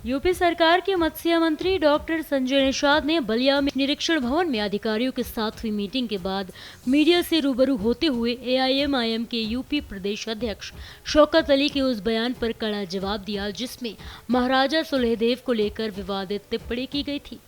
UP सरकार के मत्स्य मंत्री डॉक्टर संजय निषाद ने बलिया में निरीक्षण भवन में अधिकारियों के साथ हुई मीटिंग के बाद मीडिया से रूबरू होते हुए एआईएमआईएम के यूपी प्रदेश अध्यक्ष शौकत अली के उस बयान पर कड़ा जवाब दिया जिसमें महाराजा सुहेलदेव को लेकर विवादित टिप्पणी की गई थी।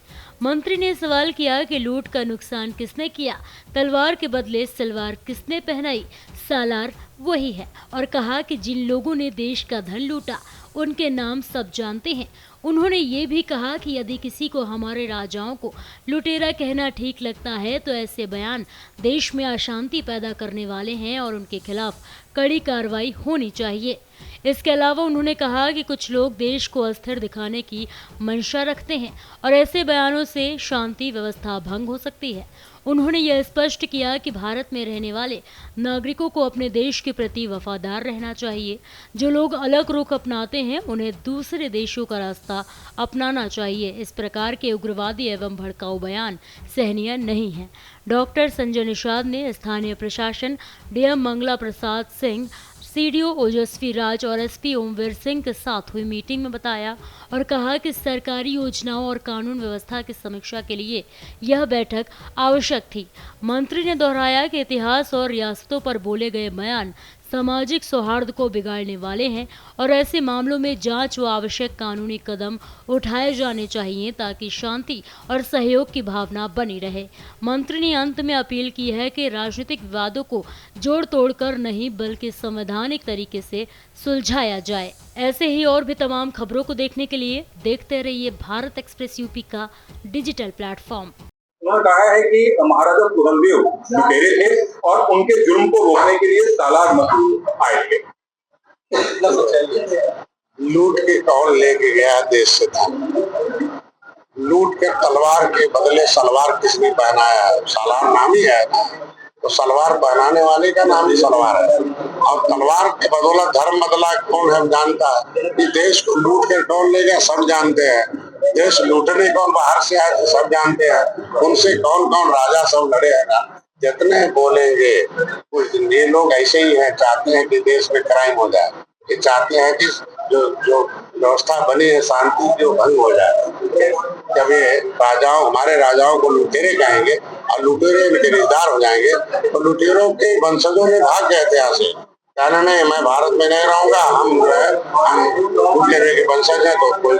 मंत्री ने सवाल किया कि लूट का नुकसान किसने किया, तलवार के बदले सलवार किसने पहनाई, सालार वही है, और कहा कि जिन लोगों ने देश का धन लूटा उनके नाम सब जानते हैं। उन्होंने ये भी कहा कि यदि किसी को हमारे राजाओं को लुटेरा कहना ठीक लगता है तो ऐसे बयान देश में अशांति पैदा करने वाले हैं और उनके खिलाफ कड़ी कार्रवाई होनी चाहिए। इसके अलावा उन्होंने कहा कि कुछ लोग देश को अस्थिर दिखाने की मंशा रखते हैं और ऐसे बयानों से शांति व्यवस्था भंग हो सकती है। उन्होंने यह स्पष्ट किया कि भारत में रहने वाले नागरिकों को अपने देश के प्रति वफादार रहना चाहिए। जो लोग अलग रुख अपनाते हैं उन्हें दूसरे देशों का रास्ता अपनाना चाहिए। इस प्रकार के उग्रवादी एवं भड़काऊ बयान सहनीय नहीं है। डॉक्टर संजय निषाद ने स्थानीय प्रशासन डीएम मंगला प्रसाद सिंह, सीडीओ ओजस्वी राज और एसपी ओमवीर सिंह के साथ हुई मीटिंग में बताया और कहा कि सरकारी योजनाओं और कानून व्यवस्था की समीक्षा के लिए यह बैठक आवश्यक थी। मंत्री ने दोहराया कि इतिहास और रियासतों पर बोले गए बयान सामाजिक सौहार्द को बिगाड़ने वाले हैं और ऐसे मामलों में जांच व आवश्यक कानूनी कदम उठाए जाने चाहिए ताकि शांति और सहयोग की भावना बनी रहे। मंत्री ने अंत में अपील की है कि राजनीतिक विवादों को जोड़ तोड़ कर नहीं बल्कि संवैधानिक तरीके से सुलझाया जाए। ऐसे ही और भी तमाम खबरों को देखने के लिए देखते रहिए भारत एक्सप्रेस यूपी का डिजिटल प्लेटफॉर्म। उन्होंने कहा है कि महाराजा सुहेलदेव लुटेरे थे और उनके जुर्म को रोकने के लिए सालार मसूद आए थे। लूट के कौन लेके गया देश से धन? लूट के तलवार के बदले सलवार किसने पहनाया है? सालार नाम ही है ना, तो सलवार पहनाने वाले का नाम ही सलवार है। और तलवार के बदौलत धर्म बदला कौन है जानता है? कि देश को लूट के कौन ले गया सब जानते हैं। देश लूटने कौन बाहर से आए सब जानते हैं। उनसे कौन कौन राजा सब लड़े हैं ना, जितने बोलेंगे ये लोग ऐसे ही हैं, चाहते हैं कि देश में क्राइम हो जाए, ये चाहते हैं कि जो व्यवस्था बनी है शांति की वो भंग हो जाए। जब ये राजाओं हमारे राजाओं को लुटेरे कहेंगे और लुटेरे इनके रिश्तेदार हो जाएंगे तो लुटेरों के वंशजों ने भाग गए थे यहाँ से, कहना नहीं मैं भारत में नहीं रहूंगा, हम लुटेरे के वंशज हैं। तो कोई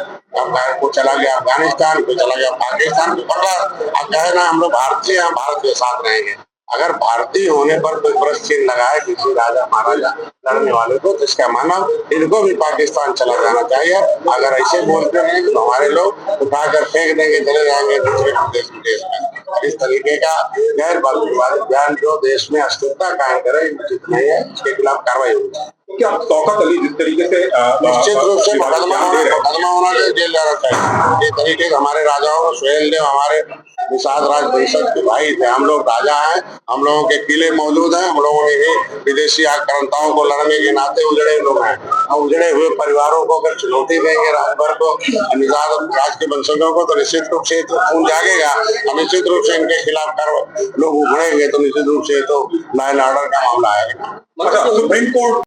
चला गया अफगानिस्तान, कोई चला गया पाकिस्तान, को पकड़ा अब कहे ना हम लोग भारतीय हैं, भारत के साथ रहेंगे। अगर भारतीय होने पर कोई प्रश्न चिन्ह लगाए किसी राजा महाराजा लड़ने वाले को तो इसका माना इनको भी पाकिस्तान चला जाना चाहिए। अगर ऐसे बोलते हैं तो हमारे लोग उठाकर फेंक देंगे, चले जाएंगे दूसरे देश में। इस तरीके का गैर बलवादी बयान जो देश में अस्थिरता कायम करे उचित नहीं है, इसके खिलाफ कार्रवाई होगी। क्या शौकत अली जिस तरीके से निश्चित रूप से मुकदमा होना चाहिए, जेल जाना चाहिए। ये तरीके हमारे राजाओं को सुहेलदेव हमारे निषाद राज वंशज के भाई थे, हम लोग राजा हैं, हम लोगों के किले मौजूद हैं, हम लोगों ने भी विदेशी आक्रांताओं को लड़ने के नाते उजड़े लोग हैं। हम उजड़े हुए परिवारों को अगर चुनौती देंगे राजभर को, निषाद राज के वंशजों को, तो निश्चित रूप से खून जागेगा और निश्चित रूप से इनके खिलाफ लोग उभरेंगे तो निश्चित रूप से तो लॉ एंड ऑर्डर का मामला आएगा। Supreme court